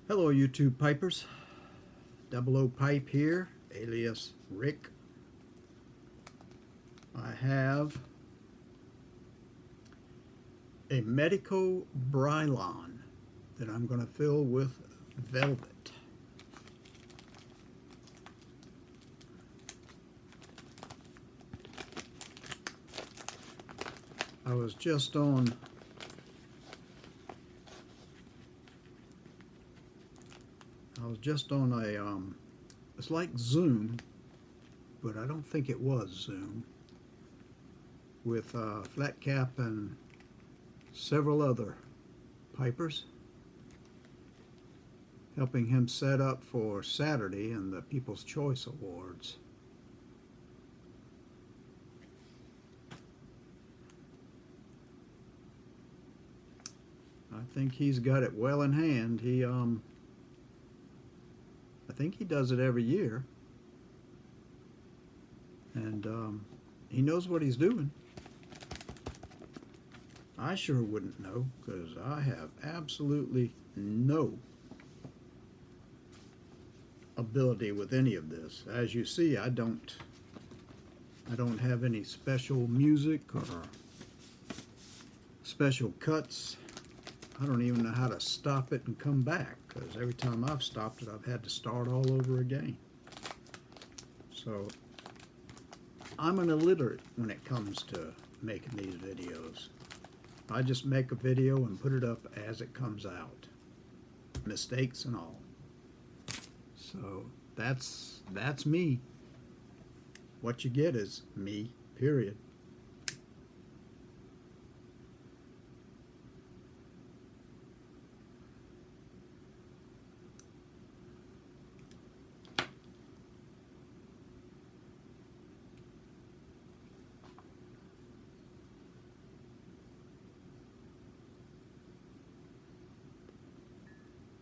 Hello YouTube Pipers, Double O Pipe here, alias Rick. I have a Medico Brylon that I'm going to fill with velvet. I was just on a it's like Zoom, but I don't think it was Zoom, with Flat Cap and several other pipers, helping him set up for Saturday and the People's Choice Awards. I think he's got it well in hand. I think he does it every year, and he knows what he's doing. I sure wouldn't know, because I have absolutely no ability with any of this. As you see, I don't have any special music or special cuts. I don't even know how to stop it and come back, because every time I've stopped it, I've had to start all over again. So I'm an illiterate when it comes to making these videos. I just make a video and put it up as it comes out, mistakes and all. So that's me. What you get is me, period.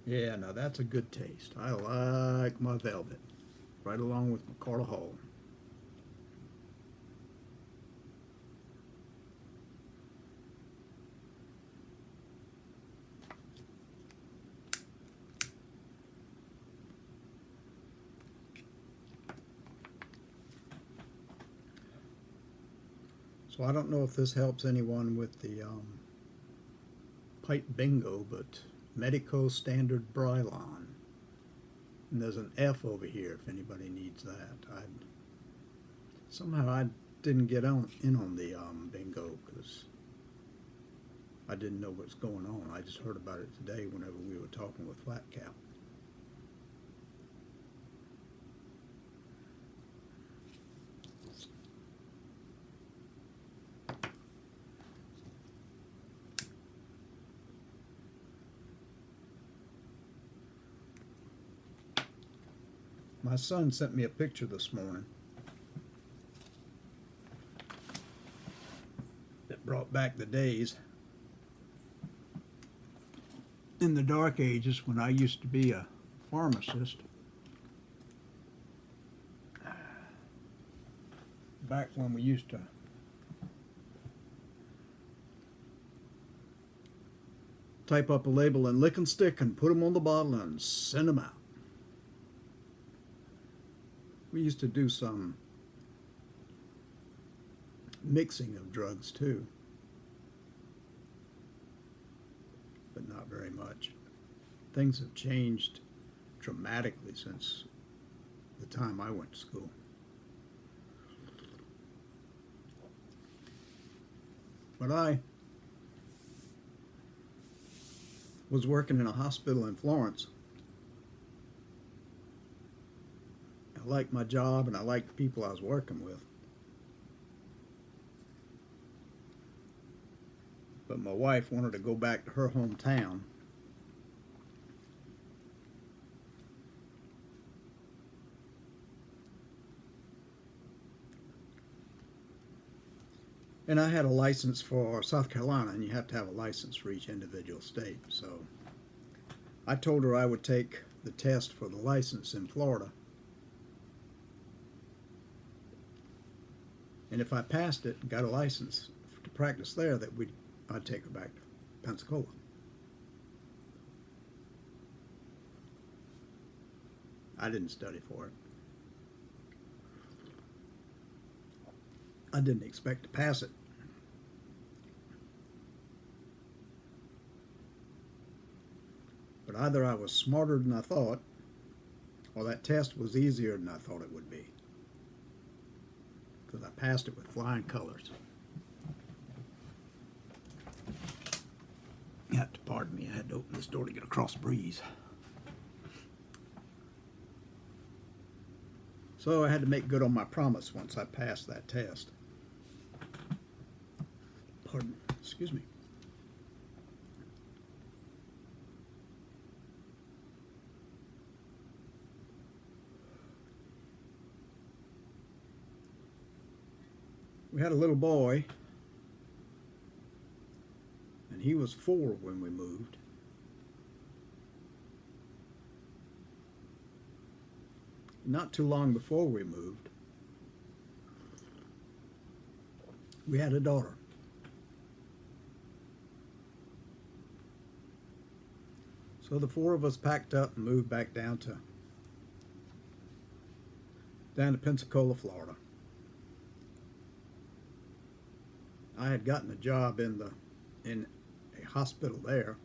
Yeah, now that's a good taste. I like my velvet, right along with my Carter Hall. So I don't know if this helps anyone with the pipe bingo, but Medico Standard Brylon. And there's an F over here if anybody needs that. Somehow I didn't get in on the bingo because I didn't know what's going on. I just heard about it today whenever we were talking with Flat Cap. My son sent me a picture this morning that brought back the days in the dark ages when I used to be a pharmacist. Back when we used to type up a label and lick and stick and put them on the bottle and send them out. We used to do some mixing of drugs too, but not very much. Things have changed dramatically since the time I went to school. But I was working in a hospital in Florence. I liked my job and I liked the people I was working with. But my wife wanted to go back to her hometown. And I had a license for South Carolina, and you have to have a license for each individual state. So I told her I would take the test for the license in Florida. And if I passed it and got a license to practice there, I'd take her back to Pensacola. I didn't study for it. I didn't expect to pass it. But either I was smarter than I thought, or that test was easier than I thought it would be. Because I passed it with flying colors. You have to pardon me, I had to open this door to get a cross breeze. So I had to make good on my promise once I passed that test. Pardon, excuse me. We had a little boy, and he was 4 when we moved. Not too long before we moved, we had a daughter. So the 4 of us packed up and moved back down to Pensacola, Florida. I had gotten a job in a hospital there.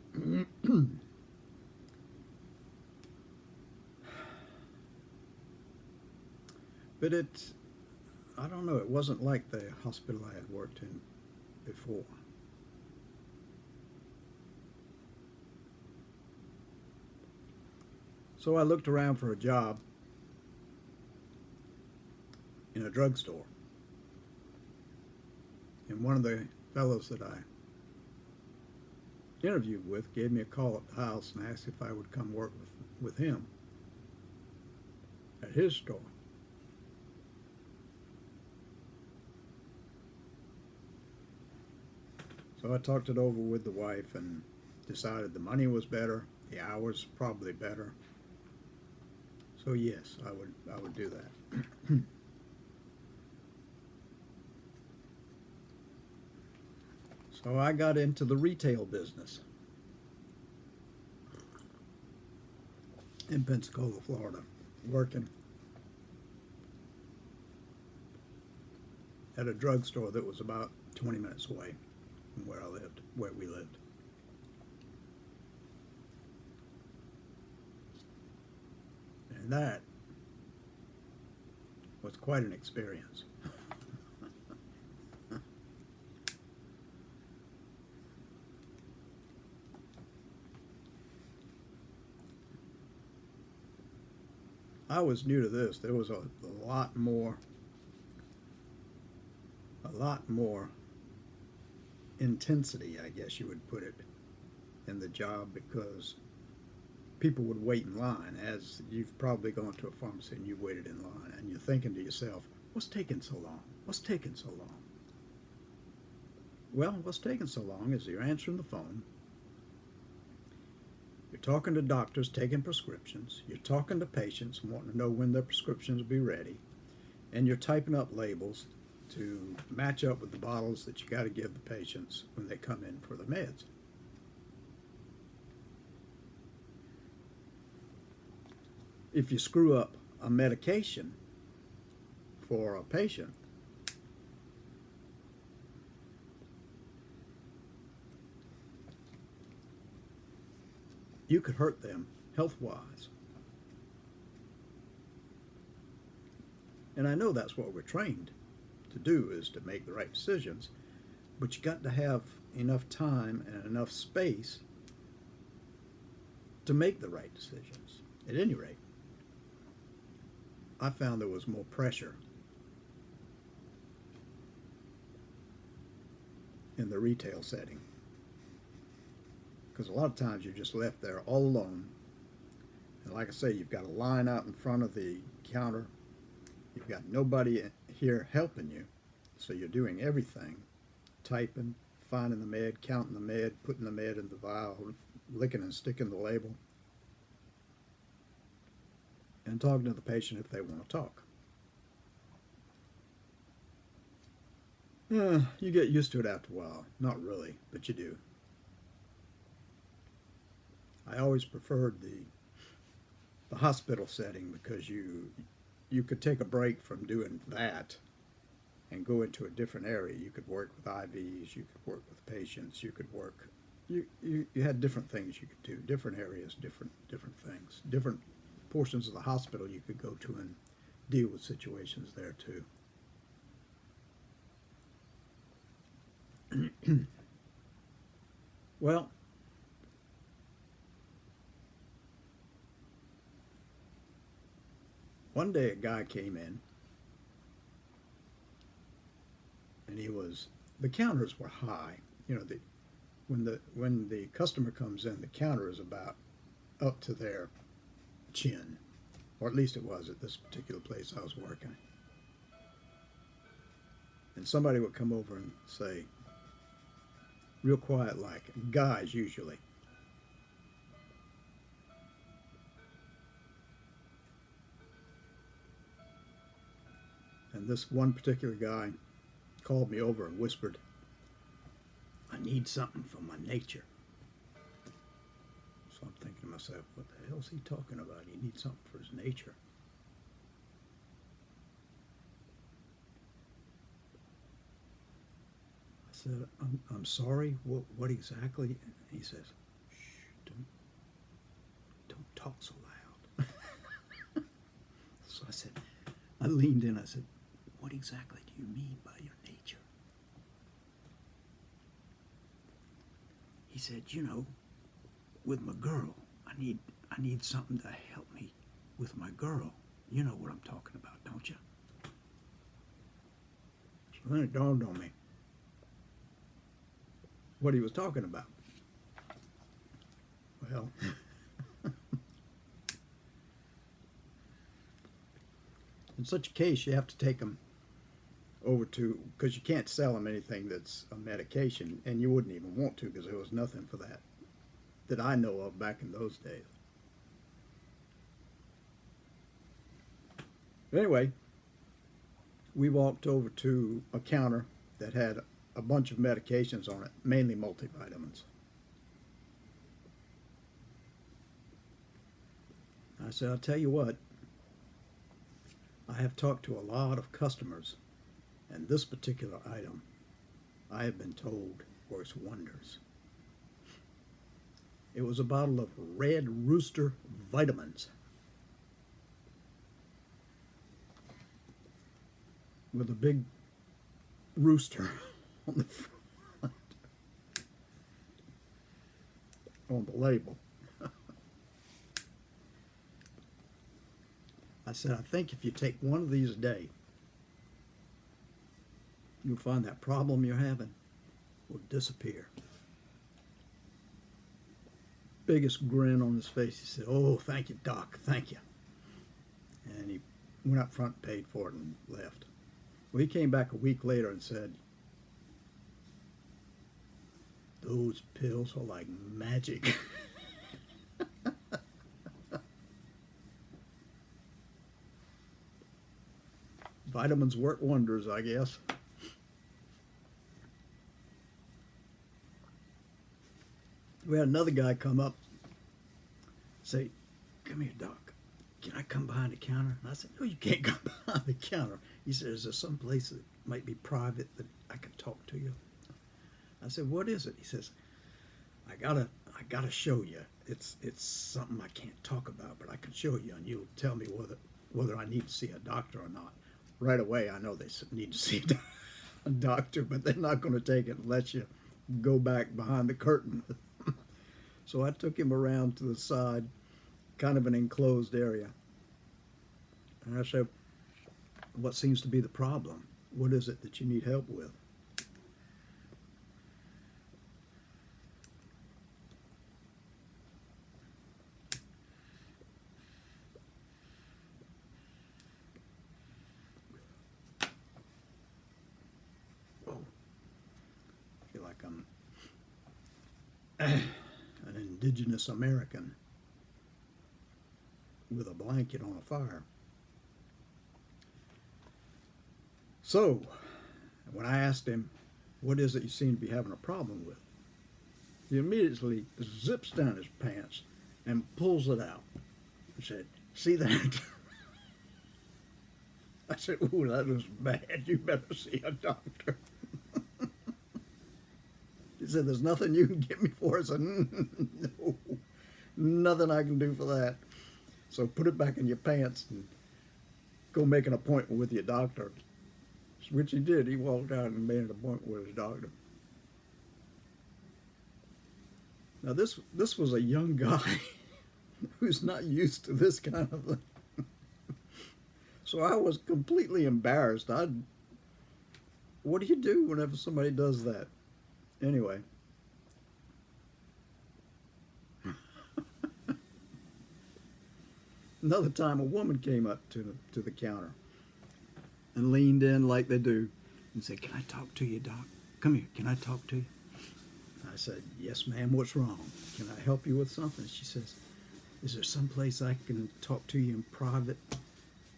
But I don't know, it wasn't like the hospital I had worked in before. So I looked around for a job in a drugstore. And one of the fellows that I interviewed with gave me a call at the house and asked if I would come work with him at his store. So I talked it over with the wife and decided the money was better, the hours probably better. So yes, I would do that. So I got into the retail business in Pensacola, Florida, working at a drugstore that was about 20 minutes away from where we lived. And that was quite an experience. I was new to this. There was a lot more intensity, I guess you would put it, in the job, because people would wait in line. As you've probably gone to a pharmacy and you've waited in line and you're thinking to yourself, what's taking so long? What's taking so long? Well, what's taking so long is you're answering the phone, you're talking to doctors taking prescriptions, you're talking to patients wanting to know when their prescriptions will be ready, and you're typing up labels to match up with the bottles that you got to give the patients when they come in for the meds. If you screw up a medication for a patient, you could hurt them health-wise. And I know that's what we're trained to do, is to make the right decisions, but you got to have enough time and enough space to make the right decisions. At any rate, I found there was more pressure in the retail setting, because a lot of times you're just left there all alone, and like I say, you've got a line out in front of the counter, you've got nobody here helping you, so you're doing everything, typing, finding the med, counting the med, putting the med in the vial, licking and sticking the label, and talking to the patient if they want to talk. You get used to it after a while. Not really, but you do. I always preferred the the hospital setting, because you could take a break from doing that and go into a different area. You could work with IVs, you could work with patients, you could work. You had different things you could do, different areas, different things, different portions of the hospital you could go to and deal with situations there too. Well, one day a guy came in, and the counters were high. You know, when the customer comes in, the counter is about up to their chin, or at least it was at this particular place I was working. And somebody would come over and say, real quiet, like guys usually, and this one particular guy called me over and whispered, "I need something for my nature." So I'm thinking to myself, what the hell is he talking about? He needs something for his nature. I said, I'm sorry, what exactly? And he says, "Shh, don't talk so loud." So I said, I leaned in, I said, "What exactly do you mean by your nature?" He said, with my girl, I need something to help me with my girl. You know what I'm talking about, don't you? So then it dawned on me what he was talking about. Well, in such a case, you have to take them over to, because you can't sell them anything that's a medication, and you wouldn't even want to, because there was nothing for that I know of back in those days. But anyway, we walked over to a counter that had a bunch of medications on it, mainly multivitamins. I said, "I'll tell you what, I have talked to a lot of customers, and this particular item, I have been told, works wonders." It was a bottle of Red Rooster vitamins with a big rooster on the front, on the label. I said, "I think if you take one of these a day, you'll find that problem you're having will disappear." Biggest grin on his face. He said, "Oh, thank you, Doc, thank you." And he went up front and paid for it and left. Well, he came back a week later and said, "Those pills are like magic." Vitamins work wonders, I guess. We had another guy come up, say, "Come here, Doc. Can I come behind the counter?" And I said, "No, you can't come behind the counter." He said, "Is there some place that might be private that I can talk to you?" I said, "What is it?" He says, I gotta show you. It's something I can't talk about, but I can show you, and you'll tell me whether I need to see a doctor or not." Right away, I know they need to see a doctor, but they're not going to take it unless you go back behind the curtain. So I took him around to the side, kind of an enclosed area. And I said, "What seems to be the problem? What is it that you need help with?" Oh, I feel like I'm an indigenous American with a blanket on a fire. So, when I asked him, "What is it you seem to be having a problem with?" he immediately zips down his pants and pulls it out. He said, "See that?" I said, "Ooh, that looks bad. You better see a doctor." He said, "There's nothing you can get me for." I said, "No, nothing I can do for that. So put it back in your pants and go make an appointment with your doctor." Which he did. He walked out and made an appointment with his doctor. Now this was a young guy who's not used to this kind of thing. So I was completely embarrassed. What do you do whenever somebody does that? Anyway. Another time a woman came up to the counter and leaned in like they do and said, "Can I talk to you, Doc? Come here, can I talk to you?" I said, "Yes, ma'am, what's wrong? Can I help you with something?" She says, "Is there some place I can talk to you in private?"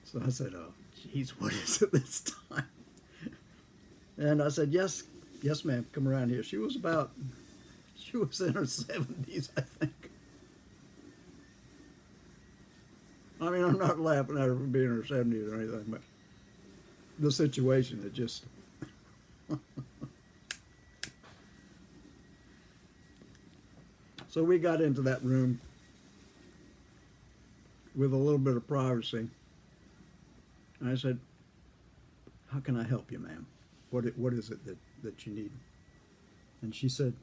So I said, "Oh, geez, what is it this time?" And I said, yes, ma'am, come around here." She was in her 70s, I think. I mean, I'm not laughing at her for being in her 70s or anything, but the situation had just... So we got into that room with a little bit of privacy. And I said, "How can I help you, ma'am? What is it that you need?" And she said,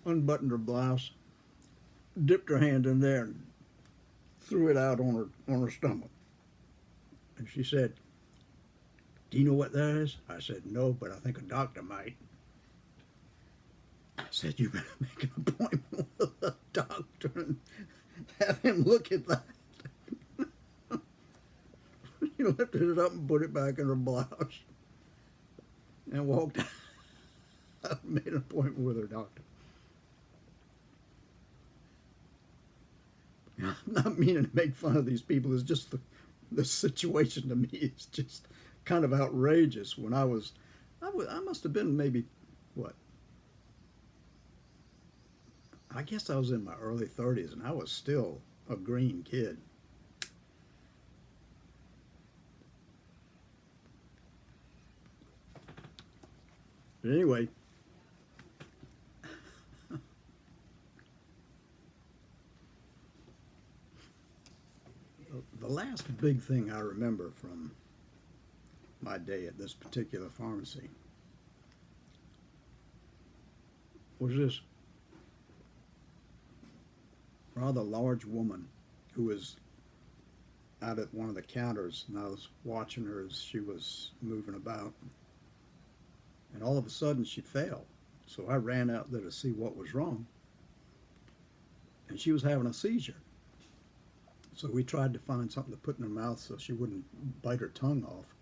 unbuttoned her blouse, dipped her hand in there and threw it out on her stomach. And she said, "Do you know what that is?" I said, "No, but I think a doctor might." I said, "You better make an appointment with a doctor and have him look at that." She lifted it up and put it back in her blouse and walked out and made an appointment with her doctor. I'm not meaning to make fun of these people. It's just the situation to me is just kind of outrageous. When I must have been maybe, what? I guess I was in my early 30s and I was still a green kid. But anyway, the last big thing I remember from my day at this particular pharmacy was this rather large woman who was out at one of the counters, and I was watching her as she was moving about. And all of a sudden she fell. So I ran out there to see what was wrong. And she was having a seizure. So we tried to find something to put in her mouth so she wouldn't bite her tongue off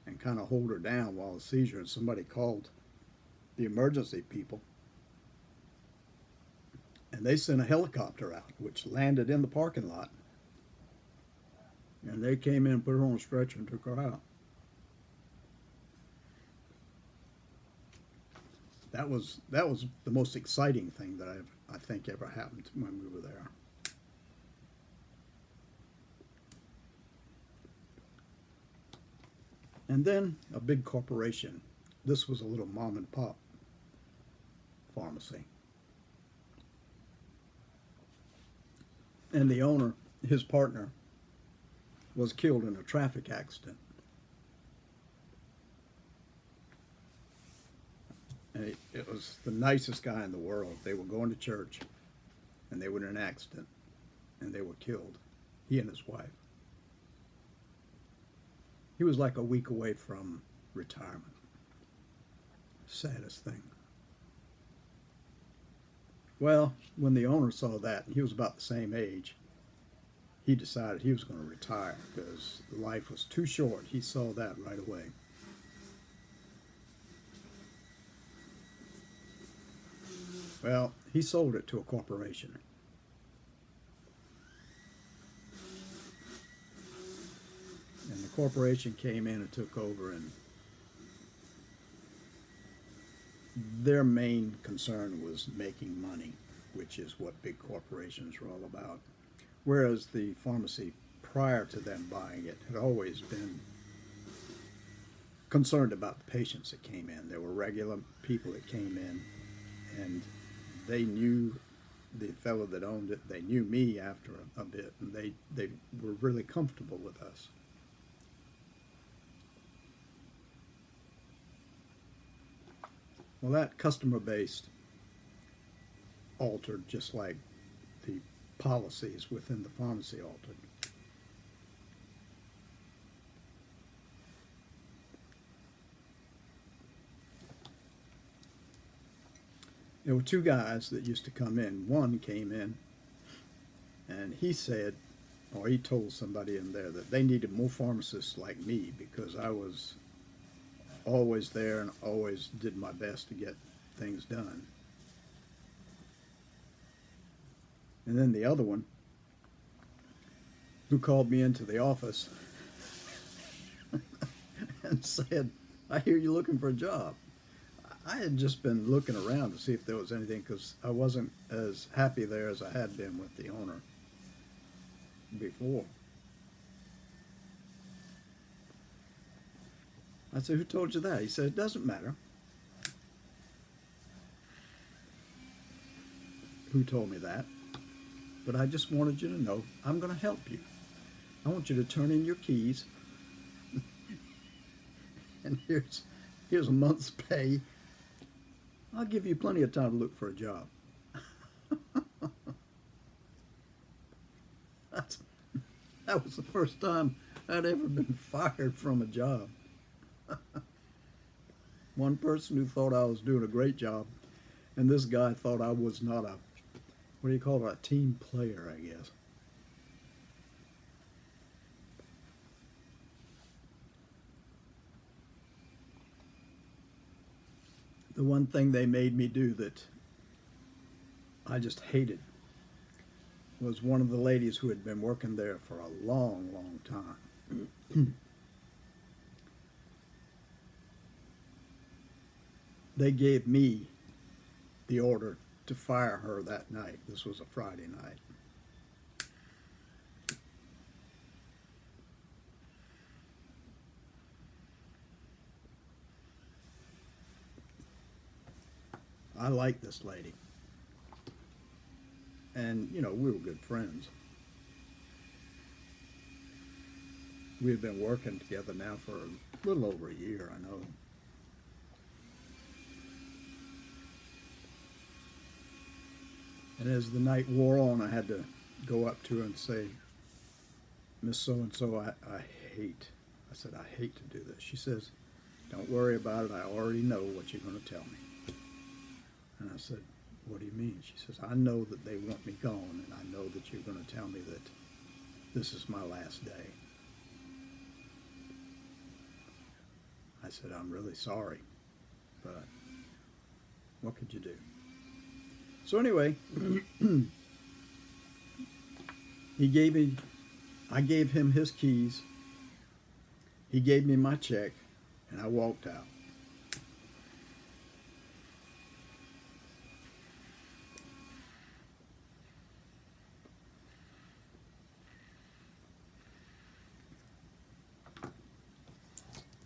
and kind of hold her down while the seizure. And somebody called the emergency people. And they sent a helicopter out, which landed in the parking lot. And they came in, put her on a stretcher, and took her out. That was the most exciting thing that I think ever happened when we were there. And then a big corporation. This was a little mom and pop pharmacy. And the owner, his partner, was killed in a traffic accident. And it was the nicest guy in the world. They were going to church, and they were in an accident, and they were killed, he and his wife. He was like a week away from retirement. Saddest thing. Well, when the owner saw that, and he was about the same age, he decided he was going to retire because life was too short. He saw that right away. Well, he sold it to a corporation. And the corporation came in and took over, and their main concern was making money. which is what big corporations are all about. Whereas the pharmacy prior to them buying it had always been concerned about the patients that came in. There were regular people that came in, and they knew the fellow that owned it. They knew me after a bit, and they were really comfortable with us. Well, that customer base altered just like the policies within the pharmacy altered. There were two guys that used to come in. One came in and he said, or he told somebody in there that they needed more pharmacists like me because I was always there and always did my best to get things done. And then the other one, who called me into the office and said, I hear you're looking for a job. I had just been looking around to see if there was anything because I wasn't as happy there as I had been with the owner before. I said, who told you that? He said, it doesn't matter. Who told me that? But I just wanted you to know I'm going to help you. I want you to turn in your keys. And here's a month's pay. I'll give you plenty of time to look for a job. That was the first time I'd ever been fired from a job. One person who thought I was doing a great job, and this guy thought I was not a, what do you call it, a team player, I guess. The one thing they made me do that I just hated was one of the ladies who had been working there for a long, long time. They gave me the order to fire her that night. This was a Friday night. I liked this lady. And, you know, we were good friends. We had been working together now for a little over a year, I know. And as the night wore on, I had to go up to her and say, Miss So-and-so, I said, I hate to do this. She says, don't worry about it. I already know what you're going to tell me. And I said, what do you mean? She says, I know that they want me gone, and I know that you're going to tell me that this is my last day. I said, I'm really sorry, but what could you do? So anyway, I gave him his keys, he gave me my check, and I walked out.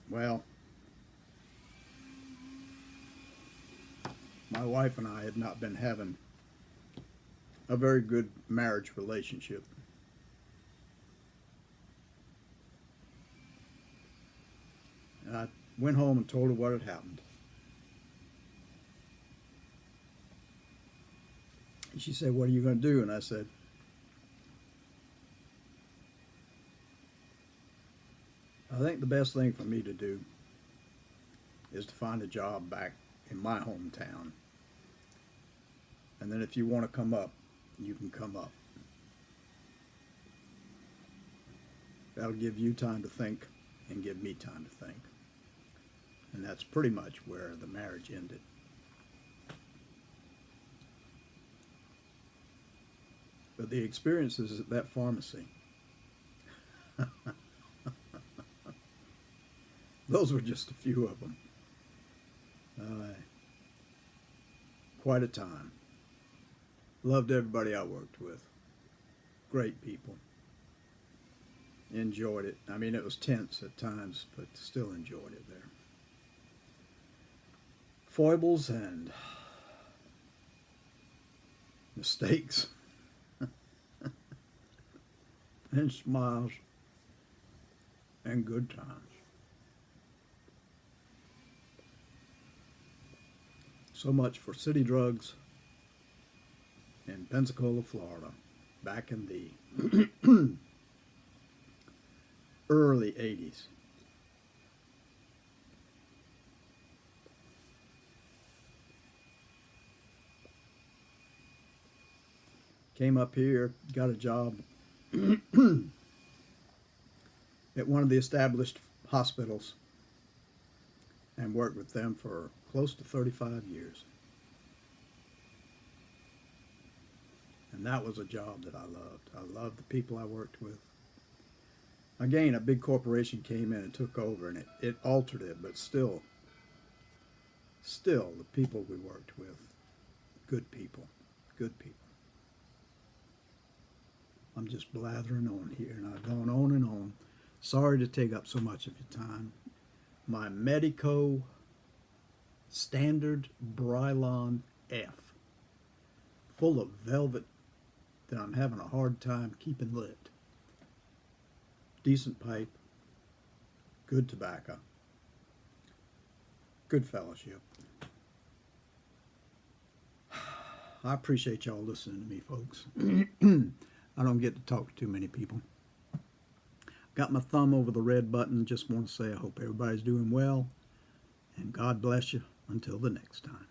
Well, my wife and I had not been having a very good marriage relationship. And I went home and told her what had happened. And she said, what are you going to do? And I said, I think the best thing for me to do is to find a job back in my hometown. And then if you want to come up, you can come up. That'll give you time to think and give me time to think. And that's pretty much where the marriage ended. But the experiences at that pharmacy, those were just a few of them. Quite a time. Loved everybody I worked with. Great people. Enjoyed it. I mean, it was tense at times, but still enjoyed it there. Foibles and mistakes and smiles and good times. So much for city drugs in Pensacola, Florida, back in the early 80s. Came up here, got a job at one of the established hospitals and worked with them for close to 35 years. And that was a job that I loved. I loved the people I worked with. Again, a big corporation came in and took over, and it altered it, but still, the people we worked with, good people, good people. I'm just blathering on here, and I've gone on and on. Sorry to take up so much of your time. My Medico Standard Brylon F, full of velvet that I'm having a hard time keeping lit. Decent pipe, good tobacco, good fellowship. I appreciate y'all listening to me, folks. I don't get to talk to too many people. Got my thumb over the red button. Just want to say I hope everybody's doing well, and God bless you until the next time.